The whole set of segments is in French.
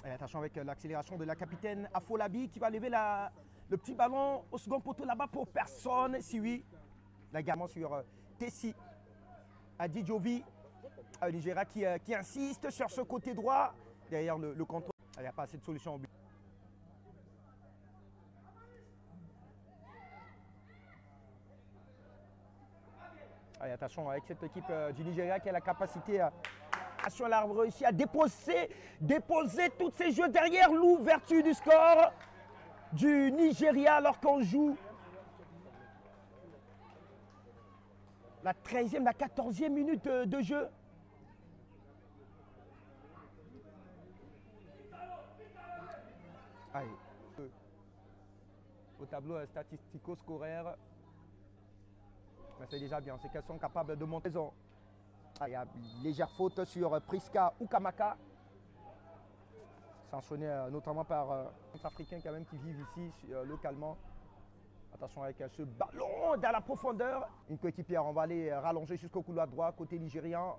Et attention avec l'accélération de la capitaine Afolabi qui va lever le petit ballon au second poteau là-bas pour personne. Si oui, également sur Tessi Adidjovi, Nigeria qui insiste sur ce côté droit. Derrière le contrôle, il n'y a pas assez de solution au but. Allez, attention avec cette équipe du Nigeria qui a la capacité à réussi à déposer tous ces jeux derrière l'ouverture du score du Nigeria alors qu'on joue la 13e, la 14e minute de jeu. Allez. Au tableau statistico-scoraire, c'est déjà bien, c'est qu'elles sont capables de monter. Il y a légère faute sur Priska Ukamaka, sanctionné notamment par les Africains quand même qui vivent ici localement. Attention avec ce ballon dans la profondeur. Une coéquipière, on va aller rallonger jusqu'au couloir droit côté nigérian.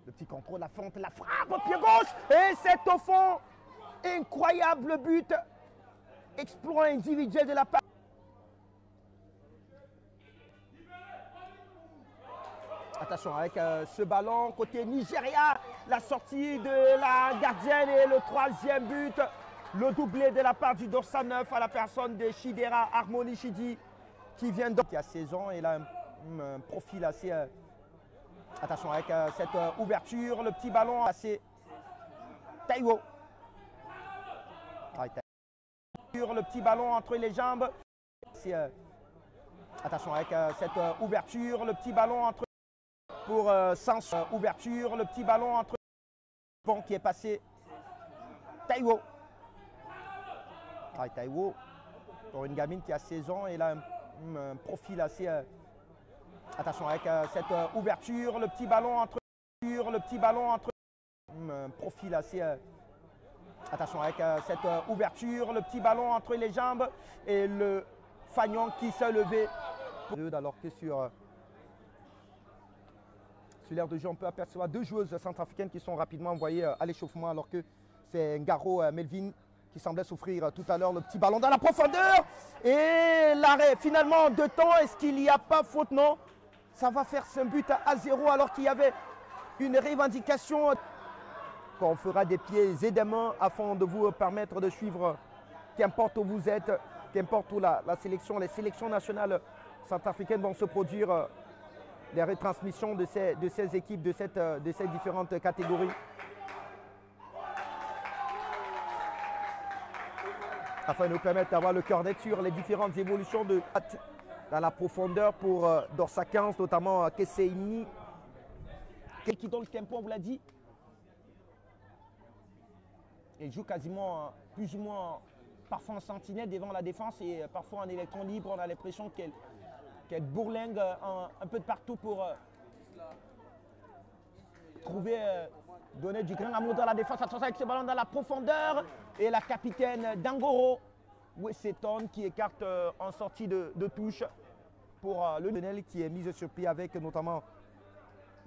Le petit contrôle, la fente, la frappe au pied gauche et c'est au fond. Incroyable but, exploit individuel de la part. Attention avec ce ballon côté Nigeria, la sortie de la gardienne et le troisième but, le doublé de la part du dorsal 9 à la personne de Chidera Harmony Chidi qui vient de... qui a 16 ans et il a un profil assez... Attention avec cette ouverture, le petit ballon assez... Taiwo. Le petit ballon entre les jambes. Attention avec cette ouverture, le petit ballon entre... Pour sens ouverture, le petit ballon entre bon qui est passé. Taiwo. Taiwo, pour une gamine qui a 16 ans, et là un profil assez. Attention avec cette ouverture, le petit ballon entre. Un profil assez. Attention avec cette ouverture, le petit ballon entre les jambes et le Fagnon qui s'est levé. Alors que sur l'aire de jeu, on peut apercevoir deux joueuses centrafricaines qui sont rapidement envoyées à l'échauffement alors que c'est Ngaro Melvin qui semblait souffrir tout à l'heure. Le petit ballon dans la profondeur et l'arrêt finalement de temps. Est-ce qu'il n'y a pas faute? Non. Ça va faire un but à 0 alors qu'il y avait une revendication. On fera des pieds et des mains afin de vous permettre de suivre, qu'importe où vous êtes, qu'importe où les sélections nationales centrafricaines vont se produire. Les retransmissions de ces équipes, de ces différentes catégories. Afin de nous permettre d'avoir le cœur net sur les différentes évolutions dans la profondeur pour Dorsa 15, notamment Kesseini. Qui donne le tempo, on vous l'a dit. Elle joue quasiment plus ou moins parfois en sentinelle devant la défense et parfois en électron libre. On a l'impression qu'elle bourlingue un peu de partout pour donner du grain amour dans la défense. Attention avec ce ballon dans la profondeur. Et la capitaine Dangoro Wesseton qui écarte en sortie de touche pour le Lionel qui est mise sur pied avec notamment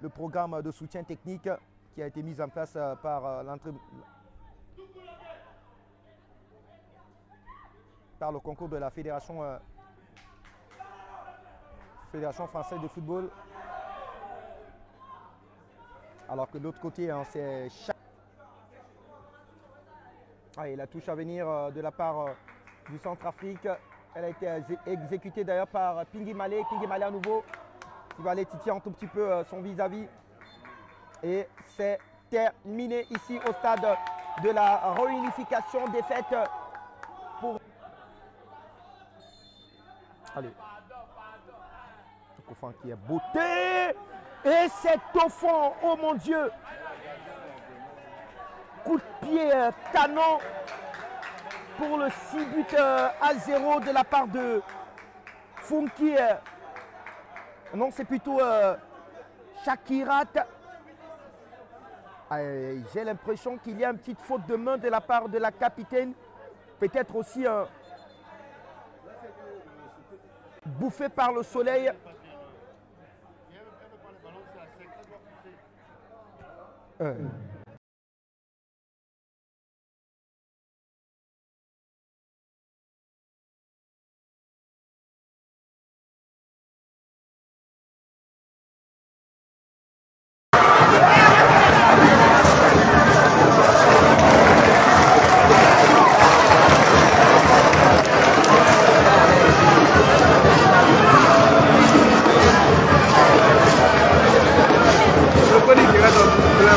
le programme de soutien technique qui a été mis en place par le concours de la Fédération française de football. Alors que de l'autre côté, hein, c'est et la touche à venir de la part du Centrafrique. Elle a été exécutée d'ailleurs par Pingy Malé. Pingy Malé à nouveau qui va aller titiller un tout petit peu son vis-à-vis. Et c'est terminé ici au stade de la réunification des fêtes pour... Allez. Au fond qui est beauté. Et c'est au fond, oh mon Dieu. Coup de pied canon pour le 6 buts à 0 de la part de Funky. Non, c'est plutôt Shakirat. J'ai l'impression qu'il y a une petite faute de main de la part de la capitaine. Peut-être aussi bouffé par le soleil.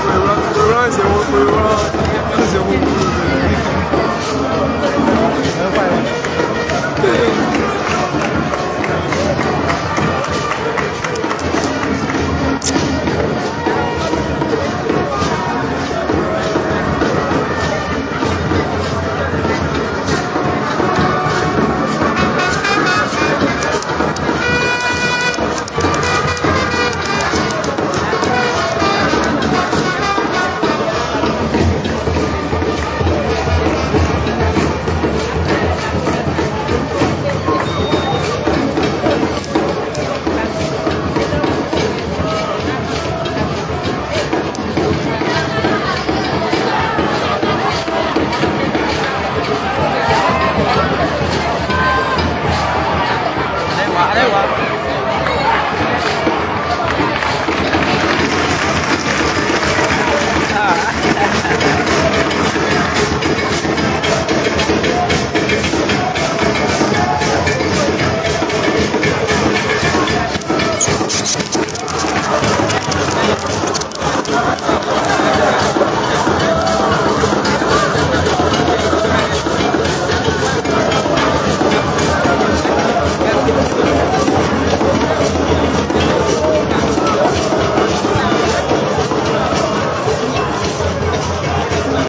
we run, c'est bon,